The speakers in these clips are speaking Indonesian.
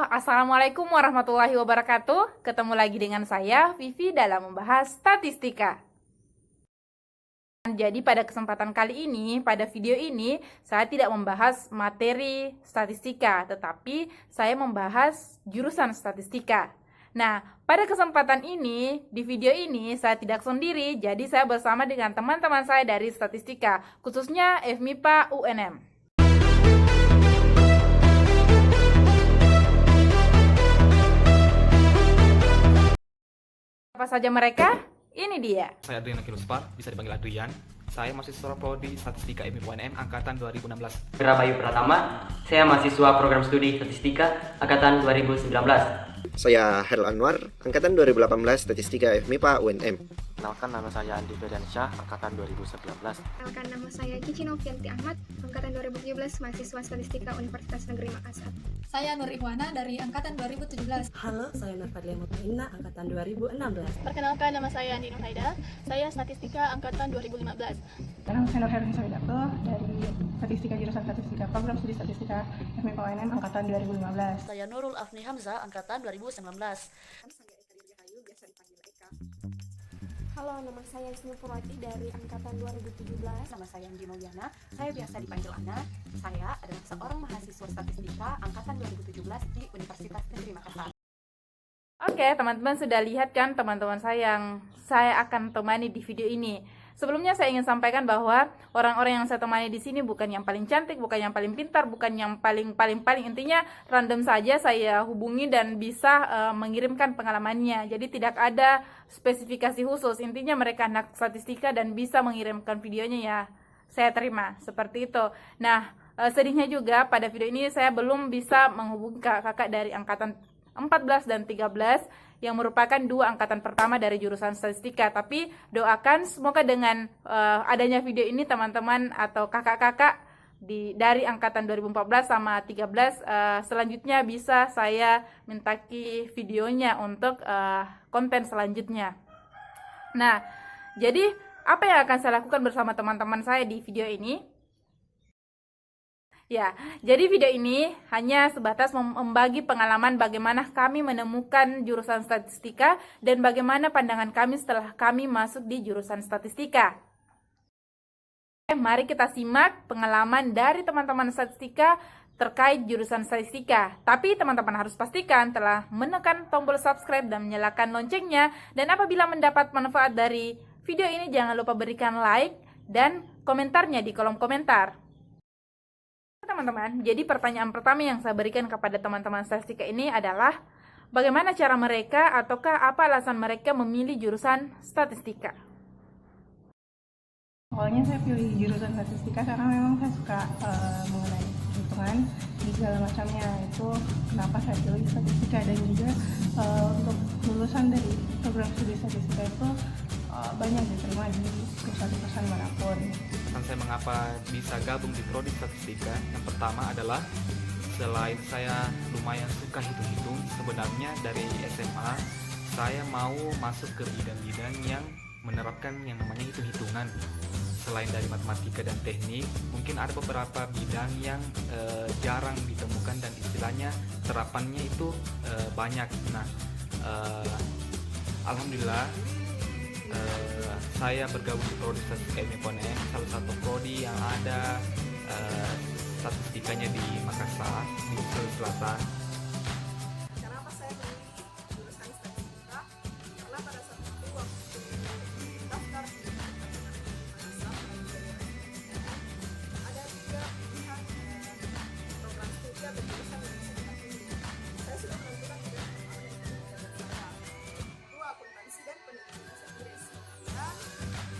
Assalamualaikum warahmatullahi wabarakatuh. Ketemu lagi dengan saya, Vivi, dalam membahas statistika. Jadi pada kesempatan kali ini, pada video ini, saya tidak membahas materi statistika, tetapi saya membahas jurusan statistika. Nah, pada kesempatan ini, di video ini, saya tidak sendiri, jadi saya bersama dengan teman-teman saya dari statistika, khususnya FMIPA UNM. Apa saja mereka? Ini dia. Saya Adrian Kiluspar, bisa dipanggil Adrian. Saya mahasiswa Prodi Statistika FMIPA UNM angkatan 2016. Bayu Pratama, saya mahasiswa program studi Statistika angkatan 2019. Saya Herl Anwar, angkatan 2018 Statistika FMIPA UNM. Kenalkan, nama saya Andi Ferdiansyah, angkatan 2019. Kenalkan, nama saya Cici Novianti Ahmad, angkatan 2017, mahasiswa Statistika Universitas Negeri Makassar. Saya Nur Ikhwana dari angkatan 2017. Halo, saya Nur Fadlia Mutmainah, angkatan 2016. Perkenalkan, nama saya Andi Nuhaida, saya Statistika angkatan 2015. Sekarang saya Nur Herlisa Widato dari Statistika jurusan Statistika Program Studi Statistika FMIPA UNM angkatan 2015. Saya Nurul Afni Hamzah, angkatan 2019. Halo, nama saya Ismi Purwati dari angkatan 2017. Nama saya Andi Mauliana, saya biasa dipanggil Ana. Saya adalah seorang mahasiswa statistika angkatan 2017 di Universitas Negeri Makassar. Oke, teman-teman sudah lihat kan teman-teman saya yang saya akan temani di video ini. Sebelumnya saya ingin sampaikan bahwa orang-orang yang saya temani di sini bukan yang paling cantik, bukan yang paling pintar, bukan yang paling intinya random saja saya hubungi dan bisa mengirimkan pengalamannya. Jadi tidak ada spesifikasi khusus. Intinya mereka anak statistika dan bisa mengirimkan videonya, ya saya terima seperti itu. Nah, sedihnya juga pada video ini saya belum bisa menghubungi kakak dari angkatan 14 dan 13 yang merupakan dua angkatan pertama dari jurusan statistika. Tapi doakan semoga dengan adanya video ini teman-teman atau kakak-kakak dari angkatan 2014 sama 13 selanjutnya bisa saya mintaki videonya untuk konten selanjutnya. Nah, jadi apa yang akan saya lakukan bersama teman-teman saya di video ini? Ya, jadi video ini hanya sebatas membagi pengalaman bagaimana kami menemukan jurusan statistika dan bagaimana pandangan kami setelah kami masuk di jurusan statistika. Mari kita simak pengalaman dari teman-teman statistika terkait jurusan statistika. Tapi teman-teman harus pastikan telah menekan tombol subscribe dan menyalakan loncengnya. Dan apabila mendapat manfaat dari video ini, jangan lupa berikan like dan komentarnya di kolom komentar. Teman-teman, jadi pertanyaan pertama yang saya berikan kepada teman-teman statistika ini adalah bagaimana cara mereka ataukah apa alasan mereka memilih jurusan statistika? Awalnya saya pilih jurusan statistika karena memang saya suka mengenai hitungan dan segala macamnya. Itu kenapa saya pilih statistika, dan juga untuk lulusan dari program studi statistika itu banyak diterima di perusahaan-perusahaan manapun. Alasan saya mengapa bisa gabung di Prodi Statistika, yang pertama adalah selain saya lumayan suka hitung-hitung, sebenarnya dari SMA saya mau masuk ke bidang-bidang yang menerapkan yang namanya hitung-hitungan. Selain dari matematika dan teknik, mungkin ada beberapa bidang yang jarang ditemukan dan istilahnya terapannya itu banyak. Nah, alhamdulillah saya bergabung di Prodi Statistika FMIPA UNM, salah satu prodi yang ada statistikanya di Makassar, di Sulawesi Selatan. Kenapa saya pilih jurusan statistika? Karena pada saat itu waktu daftar di Makassar, ada tiga pilihan program studi atau jurusan yang bisa kita pilih. Saya sudah menentukan pilihan pertama dan kedua. Dua, akuntansi dan pendidikan bahasa Inggris.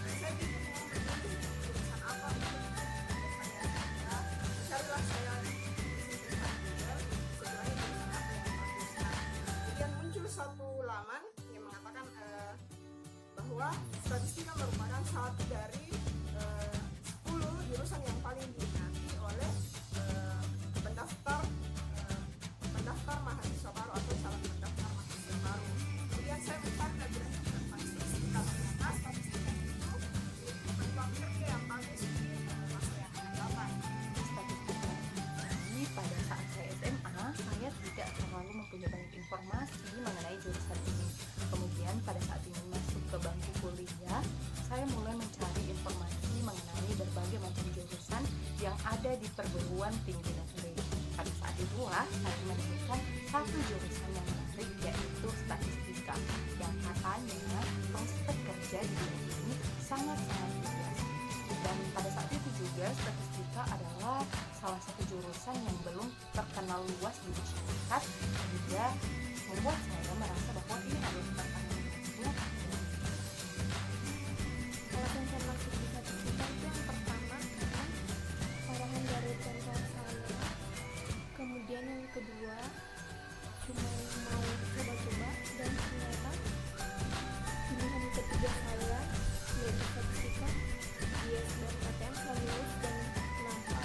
Dan saya bingung mau memilih jurusan apa untuk carilah saya di Google sebenarnya jurusan apa yang bagus. Kemudian muncul satu laman yang mengatakan bahwa statistika merupakan satu dari 10 jurusan yang paling diminati oleh pendaftar mahasiswa baru atau calon pendaftar mahasiswa baru. Kemudian saya mencari jurusan statistika, ternyata statistika itu peluang kerja yang bagus di masa yang akan datang. Pada saat saya SMA, saya tidak terlalu bekerja di perguruan tinggi negeri. Pada saat itulah saya menemukan satu jurusan yang menarik, yaitu statistika. Dan katanya prospek kerja di dunia ini sangat-sangat luas. Dan pada saat itu juga statistika adalah salah satu jurusan yang belum terkenal luas di masyarakat, sehingga membuat saya merasa bahwa ini adalah tantangan yang sangat. Alasan saya masuk di statistika itu yang pertama karena arahan dari kantor saya, kemudian yang kedua cuma mau coba-coba, dan ternyata pilihan ketiga saya yaitu statistika, IES dan KTM saya lulus. Dan kenapa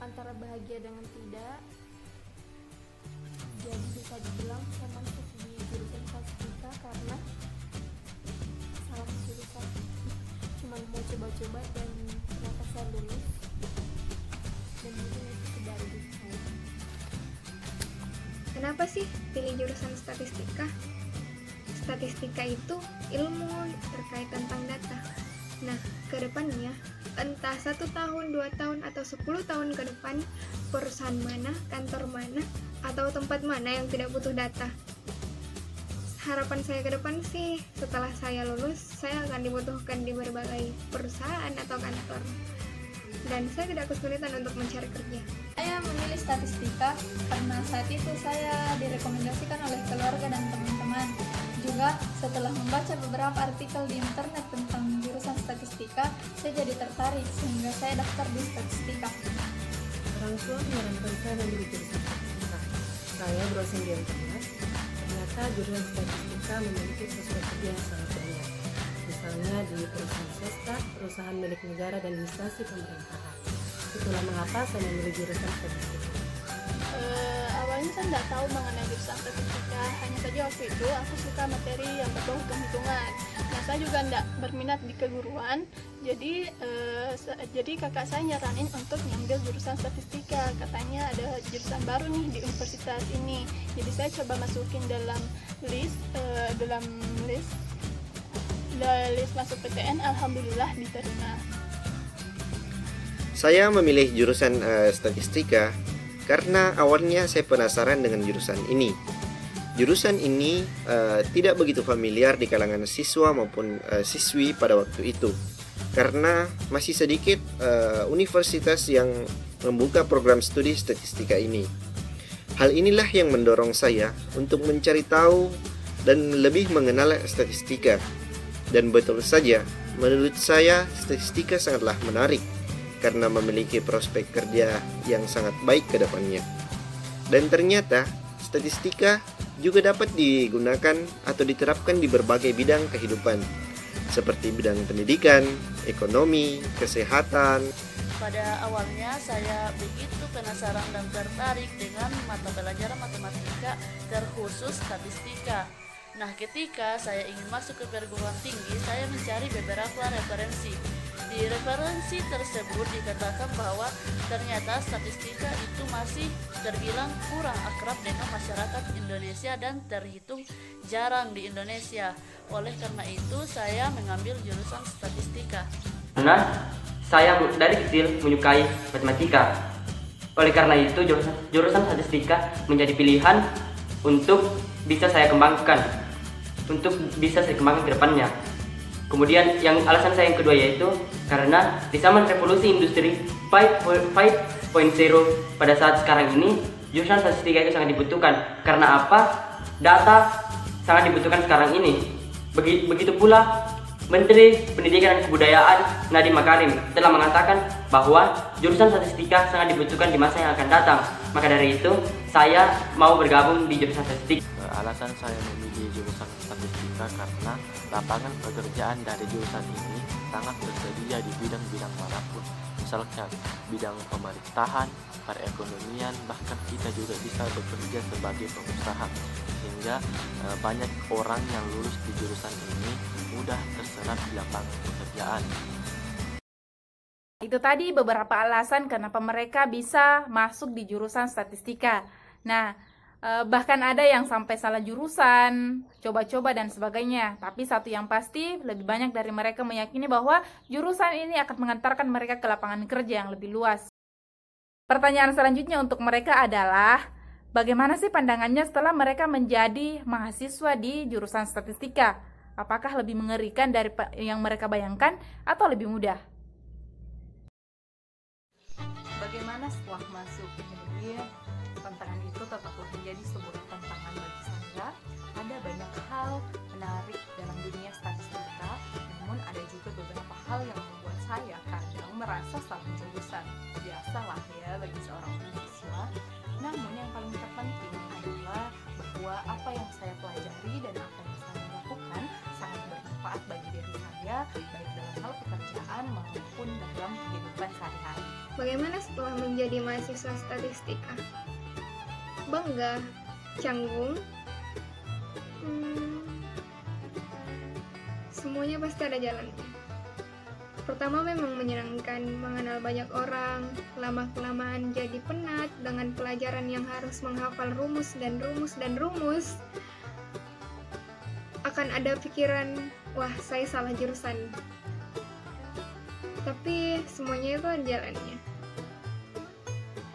antara bahagia dengan tidak, jadi bisa dibilang saya masuk di jurusan statistika karena salah jurusan cuma mau coba-coba, dan ternyata saya lulus, dan mungkin itu dari diri saya. Kenapa sih pilih jurusan statistika? Statistika itu ilmu terkait tentang data. Nah, ke depannya, entah 1 tahun, 2 tahun, atau 10 tahun ke depan, perusahaan mana, kantor mana, atau tempat mana yang tidak butuh data? Harapan saya ke depan sih, setelah saya lulus, saya akan dibutuhkan di berbagai perusahaan atau kantor. Dan saya tidak kesulitan untuk mencari kerja. Saya memilih statistika karena saat itu saya direkomendasikan oleh keluarga dan teman-teman. Juga setelah membaca beberapa artikel di internet tentang jurusan statistika, saya jadi tertarik sehingga saya daftar di statistika. Orang tua menyarankan saya memilih jurusan statistika. Saya browsing di internet, ternyata jurusan statistika memiliki prospek kerja yang sangat banyak. Misalnya di perusahaan swasta, perusahaan milik negara, dan instansi pemerintahan. Itulah mengapa saya memilih jurusan statistika. Awalnya saya nggak tahu mengenai jurusan statistika, hanya saja waktu itu aku suka materi yang berbau hitung-hitungan. Nah, saya juga nggak berminat di keguruan, jadi kakak saya nyaranin untuk ngambil jurusan statistika. Katanya ada jurusan baru nih di universitas ini, jadi saya coba masukin dalam list masuk PTN. Alhamdulillah diterima. Saya memilih jurusan statistika karena awalnya saya penasaran dengan jurusan ini. Jurusan ini tidak begitu familiar di kalangan siswa maupun siswi pada waktu itu, karena masih sedikit universitas yang membuka program studi statistika ini. Hal inilah yang mendorong saya untuk mencari tahu dan lebih mengenal statistika. Dan betul saja, menurut saya statistika sangatlah menarik karena memiliki prospek kerja yang sangat baik ke depannya. Dan ternyata statistika juga dapat digunakan atau diterapkan di berbagai bidang kehidupan, seperti bidang pendidikan, ekonomi, kesehatan. Pada awalnya saya begitu penasaran dan tertarik dengan mata pelajaran matematika terkhusus statistika. Nah, ketika saya ingin masuk ke perguruan tinggi, saya mencari beberapa referensi. Di referensi tersebut dikatakan bahwa ternyata statistika itu masih terbilang kurang akrab dengan masyarakat Indonesia dan terhitung jarang di Indonesia. Oleh karena itu, saya mengambil jurusan statistika. Karena saya dari kecil menyukai matematika. Oleh karena itu, jurusan statistika menjadi pilihan untuk bisa saya kembangkan ke depannya. Kemudian alasan saya yang kedua yaitu karena di zaman revolusi industri 5.0 pada saat sekarang ini, jurusan statistika itu sangat dibutuhkan. Karena apa? Data sangat dibutuhkan sekarang ini. Begitu pula Menteri Pendidikan dan Kebudayaan Nadiem Makarim telah mengatakan bahwa jurusan statistika sangat dibutuhkan di masa yang akan datang. Maka dari itu, saya mau bergabung di jurusan statistika. Alasan saya memilih jurusan statistika karena lapangan pekerjaan dari jurusan ini sangat tersedia di bidang-bidang manapun. Misalkan bidang pemerintahan, perekonomian, bahkan kita juga bisa bekerja sebagai pengusaha. Sehingga banyak orang yang lulus di jurusan ini mudah terserap di lapangan pekerjaan. Itu tadi beberapa alasan kenapa mereka bisa masuk di jurusan statistika. Nah, bahkan ada yang sampai salah jurusan, coba-coba dan sebagainya. Tapi satu yang pasti, lebih banyak dari mereka meyakini bahwa jurusan ini akan mengantarkan mereka ke lapangan kerja yang lebih luas. Pertanyaan selanjutnya untuk mereka adalah, bagaimana sih pandangannya setelah mereka menjadi mahasiswa di jurusan statistika? Apakah lebih mengerikan dari yang mereka bayangkan atau lebih mudah? Bagaimana setelah masuk? Jadi tantangan itu tetaplah menjadi sebuah tantangan bagi saya. Ada banyak hal menarik dalam dunia statistika, namun ada juga beberapa hal yang membuat saya kadang merasa salah jurusan. Biasalah ya bagi seorang mahasiswa. Namun yang paling terpenting adalah bahwa apa yang saya pelajari dan apa yang saya lakukan sangat bermanfaat bagi diri saya, baik dalam hal pekerjaan maupun dalam kehidupan sehari-hari. Bagaimana setelah menjadi mahasiswa statistika? Bangga, canggung, semuanya pasti ada jalannya. Pertama memang menyenangkan mengenal banyak orang, lama-kelamaan jadi penat dengan pelajaran yang harus menghafal rumus dan rumus dan rumus. Akan ada pikiran, wah saya salah jurusan. Tapi semuanya itu ada jalannya.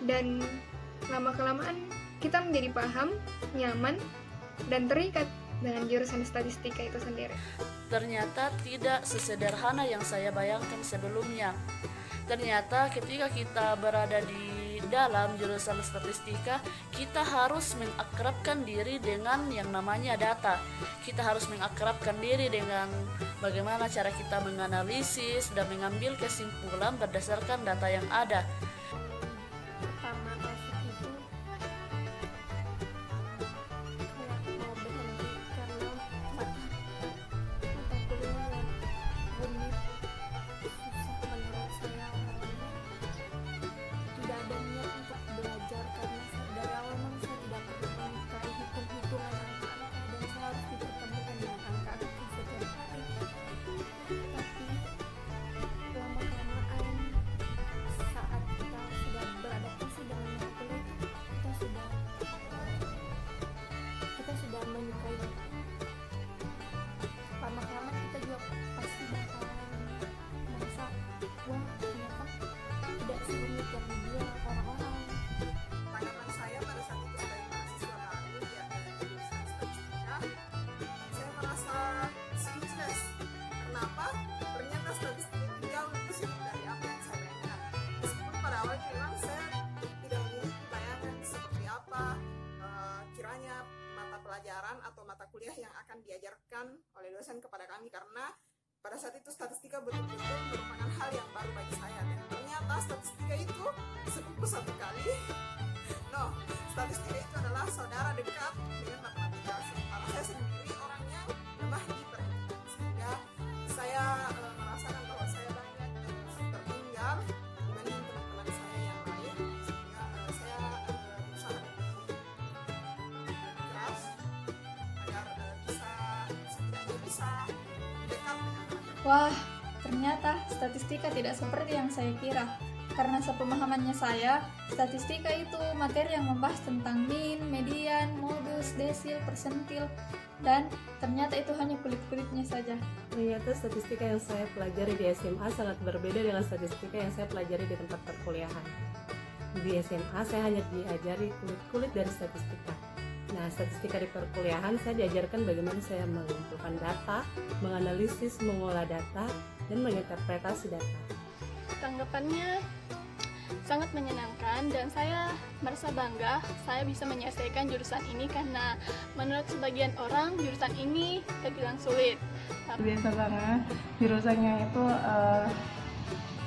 Dan lama-kelamaan kita menjadi paham, nyaman, dan terikat dengan jurusan statistika itu sendiri. Ternyata tidak sesederhana yang saya bayangkan sebelumnya. Ternyata ketika kita berada di dalam jurusan statistika, kita harus mengakrabkan diri dengan yang namanya data. Kita harus mengakrabkan diri dengan bagaimana cara kita menganalisis dan mengambil kesimpulan berdasarkan data yang ada. Pertama masuk itu kayak mau berhenti karena mata kuliah yang rumit, susah menurut saya awalnya. Tidak ada niat untuk belajar karena dari awal memang saya tidak pernah menyukai hitung-hitungan angka-angka dan saya harus dipertemukan dengan angka-angka setiap hari. Tapi lama-kelamaan saat kita sudah beradaptasi dengan mata kuliah itu kita sudah menyukai. Lama-kelamaan kita juga pasti bakalan merasa wah ternyata tidak serumit yang dibilang orang-orang. Tanggapan saya pada saat itu sebagai mahasiswa baru di jurusan statistika, saya merasa speechless. Kenapa? Ternyata statistika itu jauh lebih sulit dari apa yang saya bayangkan. Meskipun pada awalnya memang saya tidak memiliki bayangan seperti apa kiranya mata pelajaran atau mata kuliah yang akan diajarkan oleh dosen kepada kami, karena pada saat itu statistika betul-betul merupakan hal yang baru bagi saya. Dan ternyata statistika itu sepupu satu kali. No, statistika itu adalah saudara dekat dengan matematika. Sementara saya sendiri orangnya lemah di perhitungan, sehingga saya merasakan bahwa saya banyak tertinggal dibanding teman-teman saya yang lain, sehingga saya berusaha lebih keras agar setidaknya bisa dekat dengan matematika. Wah, ternyata statistika tidak seperti yang saya kira. Karena sepemahamannya saya, statistika itu materi yang membahas tentang min, median, modus, desil, persentil, dan ternyata itu hanya kulit-kulitnya saja. Ternyata statistika yang saya pelajari di SMA sangat berbeda dengan statistika yang saya pelajari di tempat perkuliahan. Di SMA saya hanya diajari kulit-kulit dari statistika. Nah, statistika di perkuliahan saya diajarkan bagaimana saya mengumpulkan data, menganalisis, mengolah data, dan menginterpretasi data. Tanggapannya sangat menyenangkan dan saya merasa bangga saya bisa menyelesaikan jurusan ini karena menurut sebagian orang jurusan ini terbilang sulit. Biasa banget, jurusannya itu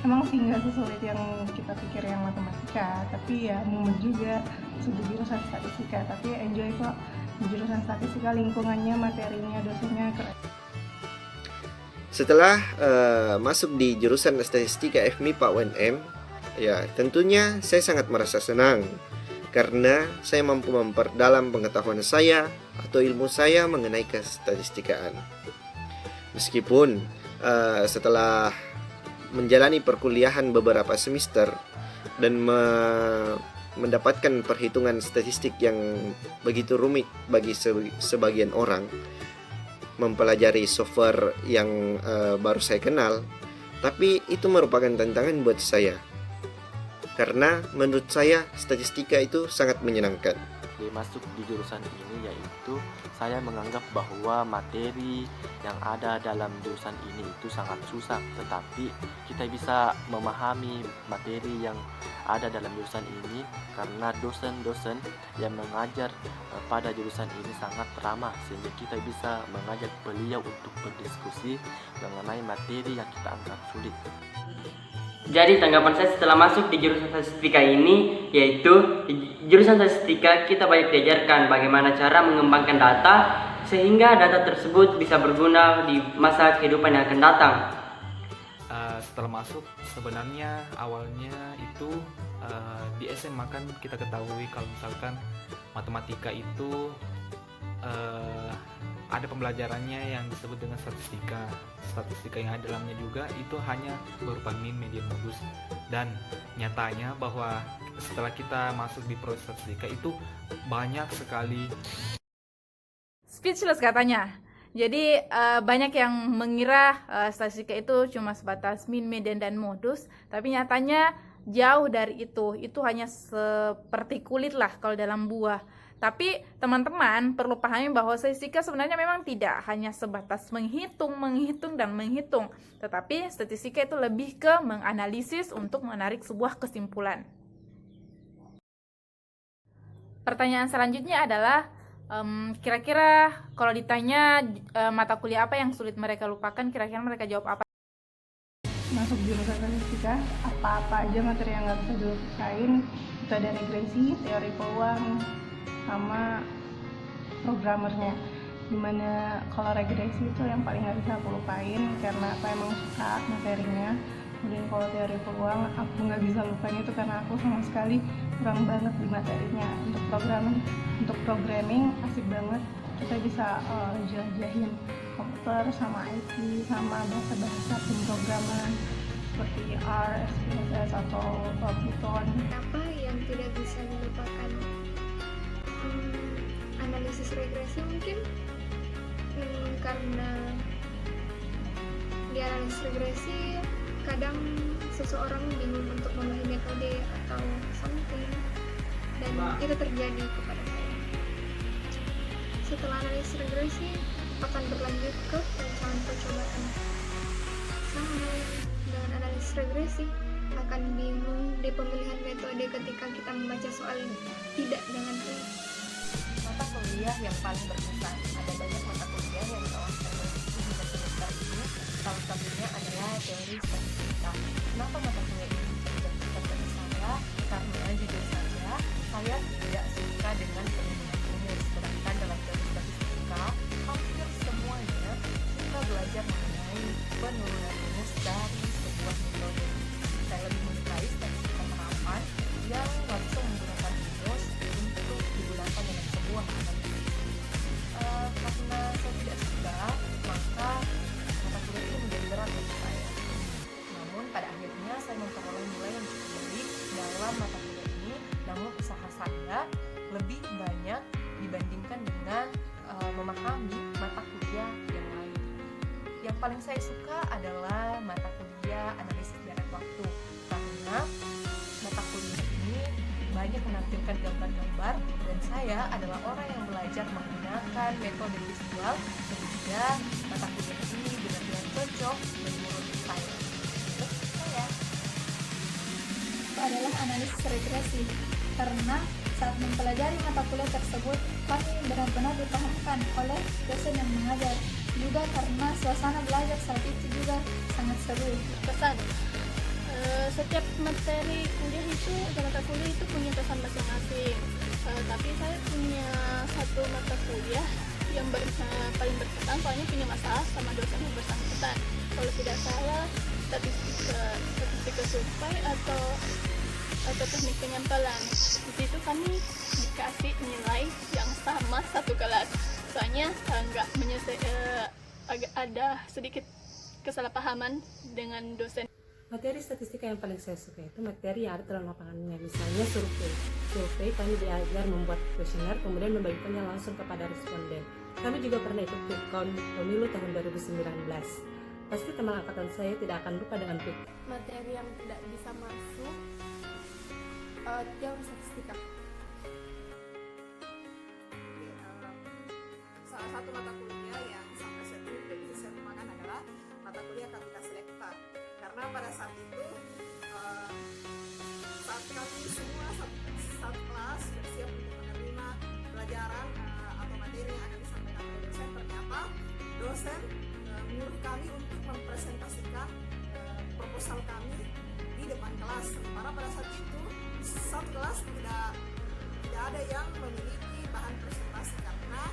emang sih nggak sesulit yang kita pikir yang matematika, tapi ya mumet juga sudah jurusan statistika, tapi enjoy kok di jurusan statistika, lingkungannya, materinya, dosennya keren. Setelah masuk di jurusan statistika FMIPA UNM, ya tentunya saya sangat merasa senang karena saya mampu memperdalam pengetahuan saya atau ilmu saya mengenai kestatistikaan. Meskipun setelah menjalani perkuliahan beberapa semester dan mendapatkan perhitungan statistik yang begitu rumit bagi sebagian orang, mempelajari software yang baru saya kenal, tapi itu merupakan tantangan buat saya. karena menurut saya statistika itu sangat menyenangkan. Masuk di jurusan ini yaitu saya menganggap bahwa materi yang ada dalam jurusan ini itu sangat susah, tetapi kita bisa memahami materi yang ada dalam jurusan ini karena dosen-dosen yang mengajar pada jurusan ini sangat ramah, sehingga kita bisa mengajak beliau untuk berdiskusi mengenai materi yang kita anggap sulit. Jadi tanggapan saya setelah masuk di jurusan statistika ini, yaitu di jurusan statistika kita banyak diajarkan bagaimana cara mengembangkan data sehingga data tersebut bisa berguna di masa kehidupan yang akan datang. Setelah masuk, sebenarnya awalnya itu di SMA kan kita ketahui kalau misalkan matematika itu ada pembelajarannya yang disebut dengan statistika. Statistika yang ada dalamnya juga itu hanya berupa mean, median, modus. Dan nyatanya bahwa setelah kita masuk di prodi statistika itu banyak sekali Speechless katanya. Jadi banyak yang mengira statistika itu cuma sebatas mean, median, dan modus, tapi nyatanya jauh dari itu. Itu hanya seperti kulit lah kalau dalam buah. Tapi teman-teman perlu pahami bahwa statistika sebenarnya memang tidak hanya sebatas menghitung, dan menghitung. Tetapi statistika itu lebih ke menganalisis untuk menarik sebuah kesimpulan. Pertanyaan selanjutnya adalah, kira-kira kalau ditanya mata kuliah apa yang sulit mereka lupakan, kira-kira mereka jawab apa? Masuk jurusan statistika, apa-apa aja materi yang nggak bisa dilupain. Itu ada regresi, teori peluang, sama programmernya. Dimana kalau regresi itu yang paling nggak bisa aku lupain karena aku emang suka materinya. Kemudian kalau teori peluang aku nggak bisa lupain itu karena aku sama sekali kurang banget di materinya. Untuk programming asik banget, kita bisa jelajahin komputer sama IT sama bahasa-bahasa pemrograman seperti R, SPSS atau Python. Apa yang tidak bisa dilupakan? Analisis regresi mungkin karena di analisis regresi kadang seseorang bingung untuk memahami metode atau something, dan itu terjadi kepada saya. Setelah analisis regresi akan berlanjut ke perencanaan percobaan. Sama dengan analisis regresi akan bingung di pemilihan metode ketika kita membaca soal tidak dengan baik. Mata kuliah yang paling berkesan, ada banyak mata kuliah yang telah saya mengikuti hingga semester ini. Salah satunya adalah teori statistika. Kenapa mata kuliah ini menjadi berkesan bagi saya? Karena jujur saja, saya tidak suka dengan penurunan rumus. Sedangkan dalam teori statistika, hampir semuanya kita belajar mengenai penurunan rumus dari sebuah metode. Saya lebih menyukai statistika terapan yang langsung menggunakan rumus untuk digunakan dalam sebuah analisis. Karena saya tidak suka, maka mata kuliah ini menjadi berat bagi saya. Namun pada akhirnya saya memperoleh nilai yang cukup baik dalam mata kuliah ini, namun usaha saya lebih banyak dibandingkan dengan memahami mata kuliah yang lain. Yang paling saya suka adalah mata kuliah analisis deret waktu, karena mata kuliah ini banyak menampilkan gambar-gambar dan saya adalah orang yang belajar menggunakan metode visual, sehingga mata kuliah ini benar-benar cocok menurut saya. Itu adalah analisis regresi, karena saat mempelajari mata kuliah tersebut kami benar-benar dipahamkan oleh dosen yang mengajar, juga karena suasana belajar saat itu juga sangat seru. Pesan, setiap materi kuliah itu, mata kuliah itu punya pesan masing-masing. Tapi saya punya satu mata kuliah yang paling berkesan, soalnya punya masalah sama dosen yang bersangkutan. Kalau tidak salah, statistika survei atau teknik penyampalan. Di situ kami dikasih nilai yang sama satu kelas. Soalnya agak ada sedikit kesalahpahaman dengan dosen. Materi statistika yang paling saya suka itu materi yang ada dalam lapangannya, misalnya survei. Survei kami diajar membuat kuesioner, kemudian membagikannya langsung kepada responden. Kami juga pernah ikut quick count pemilu tahun 2019. Pasti teman angkatan saya tidak akan lupa dengan quick. Materi yang tidak bisa masuk jalur statistika. Salah satu mata kuliah yang sampai saat ini tidak bisa saya lupakan adalah mata kuliah Kapita Selekta, karena pada saat itu saat kami semua satu kelas bersiap untuk menerima pelajaran atau materi yang akan disampaikan oleh dosen, ternyata dosen menyuruh kami untuk mempresentasikan proposal kami di depan kelas. Sementara pada saat itu satu kelas tidak ada yang memiliki bahan presentasi, karena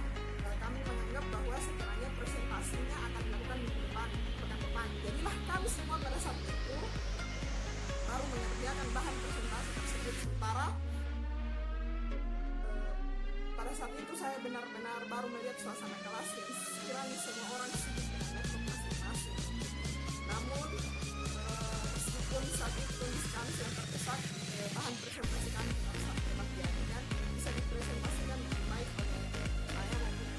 kami menganggap bahwa sebenarnya presentasinya akan dilakukan minggu depan, pekan depan. Jadilah kami semua pada saat itu baru mengerjakan bahan presentasi tersebut. Sementara pada saat itu saya benar-benar baru melihat suasana kelas yang sekiranya semua orang sibuk dengan laptop masing-masing. Namun meskipun saat itu kondisi kami yang terdesak, bahan presentasi kami tetap dapat diadakan, bisa dipresentasikan dengan baik oleh saya maupun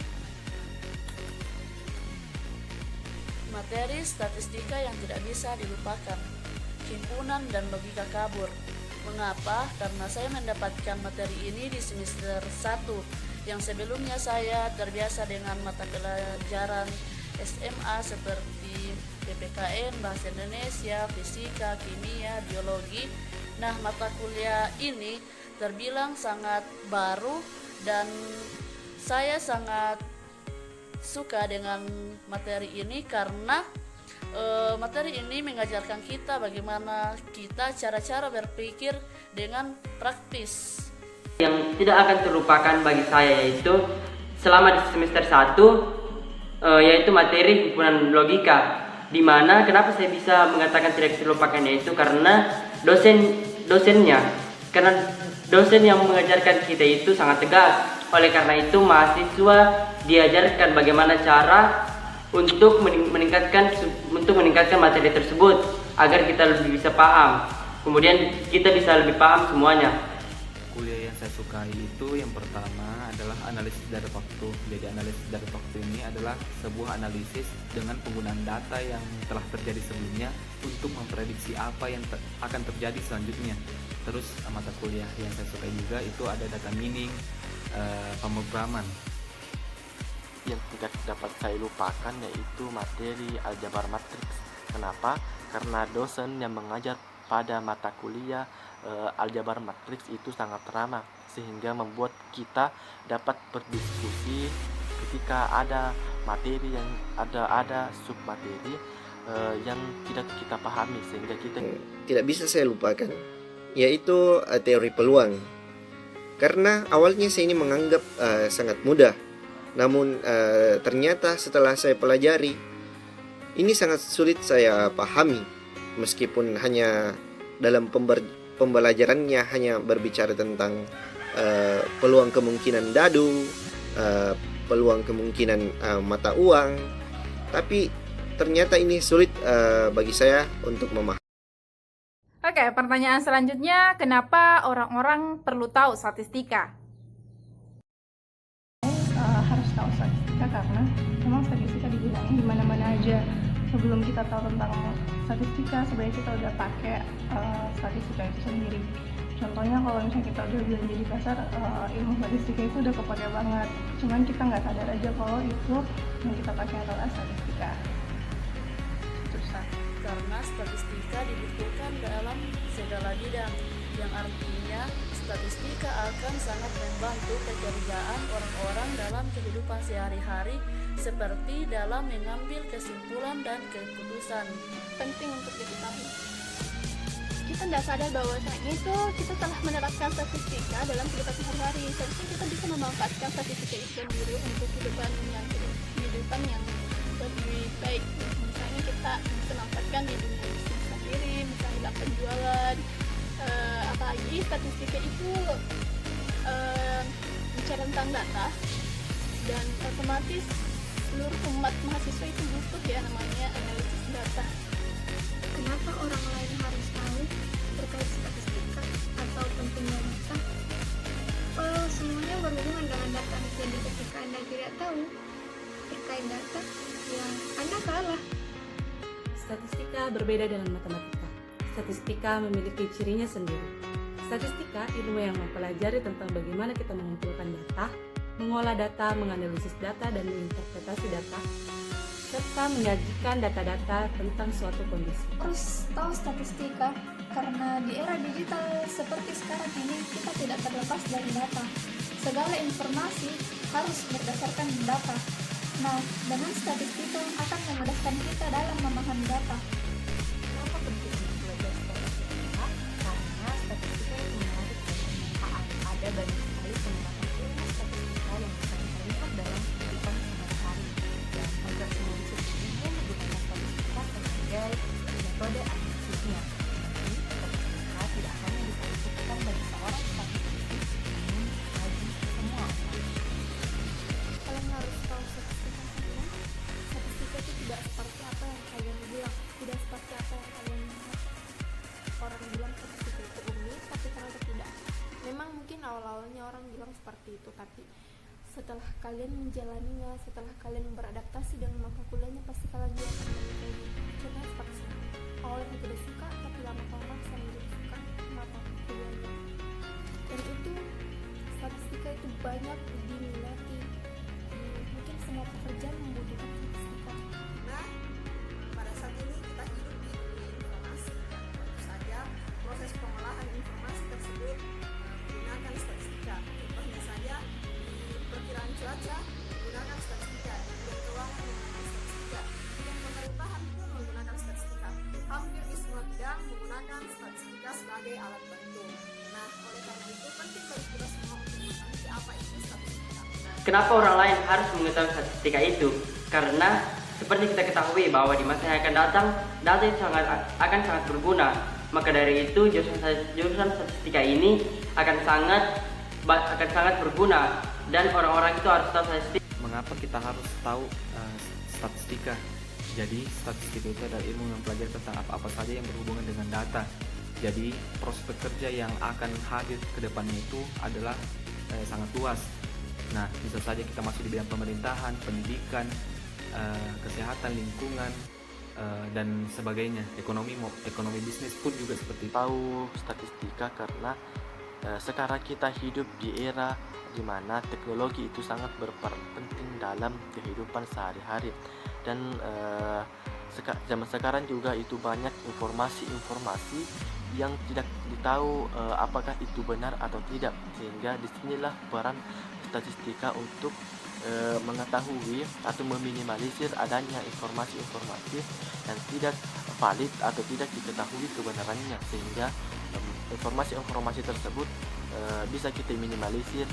materi statistika yang tidak bisa dilupakan, himpunan dan logika kabur. Mengapa? Karena saya mendapatkan materi ini di semester 1, yang sebelumnya saya terbiasa dengan mata pelajaran SMA seperti PPKN, Bahasa Indonesia, Fisika, Kimia, Biologi. Nah, mata kuliah ini terbilang sangat baru dan saya sangat suka dengan materi ini karena materi ini mengajarkan kita bagaimana kita cara-cara berpikir dengan praktis. Yang tidak akan terlupakan bagi saya yaitu selama di semester 1 yaitu materi himpunan logika, di mana kenapa saya bisa mengatakan tidak terlupakan, yaitu karena dosennya, karena dosen yang mengajarkan kita itu sangat tegas. Oleh karena itu mahasiswa diajarkan bagaimana cara untuk meningkatkan materi tersebut agar kita lebih bisa paham. Kemudian kita bisa lebih paham semuanya. Kuliah yang saya sukai itu yang pertama adalah analisis dari waktu. Jadi analisis dari waktu ini adalah sebuah analisis dengan penggunaan data yang telah terjadi sebelumnya untuk memprediksi apa yang akan terjadi selanjutnya. Terus mata kuliah yang saya sukai juga itu ada data mining, pemrograman. Yang tidak dapat saya lupakan yaitu materi aljabar matriks. Kenapa? Karena dosen yang mengajar pada mata kuliah aljabar matriks itu sangat ramah, sehingga membuat kita dapat berdiskusi ketika ada materi yang ada submateri yang tidak kita pahami, sehingga kita tidak bisa saya lupakan, yaitu teori peluang. Karena awalnya saya ini menganggap sangat mudah, namun ternyata setelah saya pelajari, ini sangat sulit saya pahami. Meskipun hanya dalam pembelajarannya hanya berbicara tentang peluang kemungkinan dadu, peluang kemungkinan mata uang, tapi ternyata ini sulit bagi saya untuk memahami. Oke, pertanyaan selanjutnya, kenapa orang-orang perlu tahu statistika? Harus tahu statistika karena memang statistika digunakan di mana-mana aja. Sebelum kita tahu tentang statistika, sebenarnya kita udah pakai statistika itu sendiri. Contohnya kalau misalnya kita udah belanja di pasar, ilmu statistika itu udah kepake banget. Cuman kita nggak sadar aja kalau itu yang kita pakai adalah statistika. Susah. Karena statistika dibutuhkan dalam segala bidang, yang artinya statistika akan sangat membantu pekerjaan orang-orang dalam kehidupan sehari-hari, seperti dalam mengambil kesimpulan dan keputusan. Penting untuk diketahui. Kita tidak sadar bahwa itu kita telah menerapkan statistika dalam kehidupan sehari-hari. Seharusnya kita bisa memanfaatkan statistika itu sendiri untuk kehidupan yang lebih baik. Misalnya kita bisa memanfaatkan di dunia bisnis sendiri, misalnya dalam penjualan. Apalagi statistika itu bicara tentang data, dan otomatis seluruh umat mahasiswa itu butuh namanya analisis data. Kenapa orang lain harus tahu terkait statistika atau pentingnya data? Semuanya berhubungan dengan data. Jadi ketika Anda tidak tahu terkait data, ya Anda salah. Statistika berbeda dengan matematika. Statistika memiliki cirinya sendiri. Statistika ilmu yang mempelajari tentang bagaimana kita mengumpulkan data, mengolah data, menganalisis data, dan menginterpretasi data, serta menyajikan data-data tentang suatu kondisi. Harus tahu statistika karena di era digital seperti sekarang ini kita tidak terlepas dari data. Segala informasi harus berdasarkan data. Nah, dengan statistika akan memudahkan kita dalam memahami data. Kenapa penting belajar statistika? Karena statistika itu menarik penggunaan. Ada banyak sekali penerapan ilmu statistika yang bisa kita lihat dalam kehidupan sehari-hari. Dan agar semua bisa mungkin menggunakan statistika sebagai metode analisisnya. Jadi, statistika tidak hanya bisa dibutuhkan bagi seorang statistisi, namun bagi semua orang. Kalian harus tahu statistika semua. Statistika itu tidak seperti apa yang kalian bilang, tidak seperti apa yang kalian lihat. Orang bilang statistika itu umum, tapi ternyata tidak. Memang mungkin awal-awalnya orang bilang seperti itu, tapi setelah kalian menjalaninya, setelah kalian beradaptasi dengan mata kuliahnya, pasti kalian juga akan menyukainya. Contohnya seperti saya, awalnya tidak suka, tapi lama-lama saya menjadi suka mata kuliahnya. Dan itu statistika itu banyak diminati. Mungkin semua pekerjaan membutuhkan statistika. Nah, pada saat ini kita hidup di dunia informasi. Tentu saja proses pengolahan informasi tersebut menggunakan statistika. Contohnya saja di perkiraan cuaca menggunakan statistika, di keuangan menggunakan statistika, di pemerintahan pun menggunakan statistika. Hampir di semua bidang menggunakan statistika sebagai alat bantu. Nah, oleh karena itu penting bagi kita semua untuk mengerti apa itu statistika. Kenapa orang lain harus mengetahui statistika itu? Karena seperti kita ketahui bahwa di masa yang akan datang, data itu akan sangat berguna. Maka dari itu jurusan statistika ini akan sangat berguna dan orang-orang itu harus tahu statistika. Mengapa kita harus tahu statistika? Jadi statistika itu adalah ilmu yang mempelajari tentang apa-apa saja yang berhubungan dengan data. Jadi prospek kerja yang akan hadir ke depannya itu adalah sangat luas. Nah, bisa saja kita masuk di bidang pemerintahan, pendidikan, kesehatan, lingkungan, dan sebagainya. Ekonomi bisnis pun juga seperti itu. Tahu statistika karena sekarang kita hidup di era di mana teknologi itu sangat berperan penting dalam kehidupan sehari-hari. Dan zaman sekarang juga itu banyak informasi-informasi yang tidak ditahu apakah itu benar atau tidak, sehingga disinilah peran statistika untuk mengetahui atau meminimalisir adanya informasi-informasi yang tidak valid atau tidak diketahui kebenarannya, sehingga informasi-informasi tersebut bisa kita minimalisir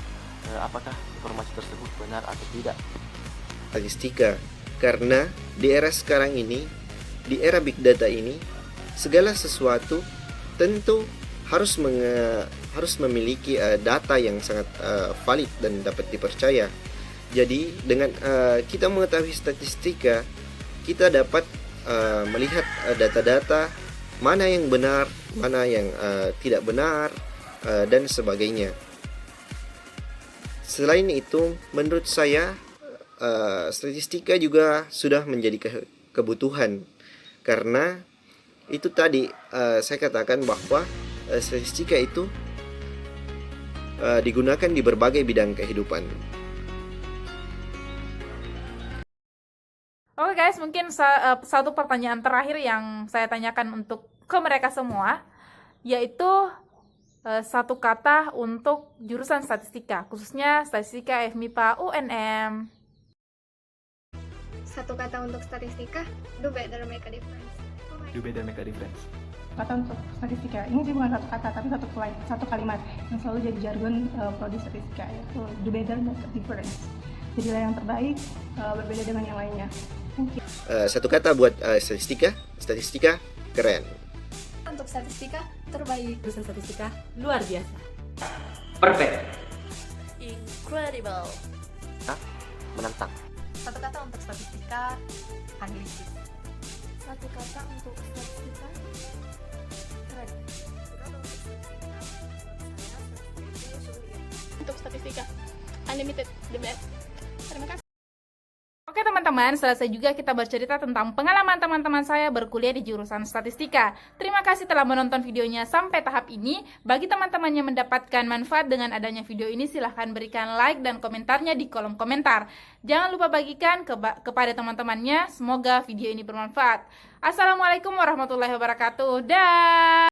apakah informasi tersebut benar atau tidak. Statistika karena di era sekarang ini, di era big data ini, segala sesuatu tentu harus memiliki data yang sangat valid dan dapat dipercaya. Jadi dengan kita mengetahui statistika, kita dapat melihat data-data mana yang benar, mana yang tidak benar, dan sebagainya. Selain itu, menurut saya statistika juga sudah menjadi kebutuhan karena itu tadi saya katakan bahwa statistika itu digunakan di berbagai bidang kehidupan. Oke guys, mungkin satu pertanyaan terakhir yang saya tanyakan untuk ke mereka semua, yaitu satu kata untuk jurusan statistika, khususnya statistika FMIPA UNM. Satu kata untuk statistika, do better make a difference. Do better make a difference. Kata untuk statistika, ini sih bukan satu kata, tapi satu kalimat yang selalu jadi jargon prodi statistika, yaitu do better make a difference. Jadilah yang terbaik, berbeda dengan yang lainnya. Thank you. Satu kata buat statistika keren. Untuk statistika terbaik. Jurusan statistika luar biasa. Perfect. Incredible. Menantang. Satu kata untuk statistika, analisis. Satu kata untuk statistika, keren. Untuk statistika, unlimited, the best. Terima kasih. Oke teman teman-teman, selesai juga kita bercerita tentang pengalaman teman-teman saya berkuliah di jurusan statistika. Terima kasih telah menonton videonya sampai tahap ini. Bagi teman-teman yang mendapatkan manfaat dengan adanya video ini, silahkan berikan like dan komentarnya di kolom komentar. Jangan lupa bagikan kepada teman-temannya. Semoga video ini bermanfaat. Assalamualaikum warahmatullahi wabarakatuh. Dah.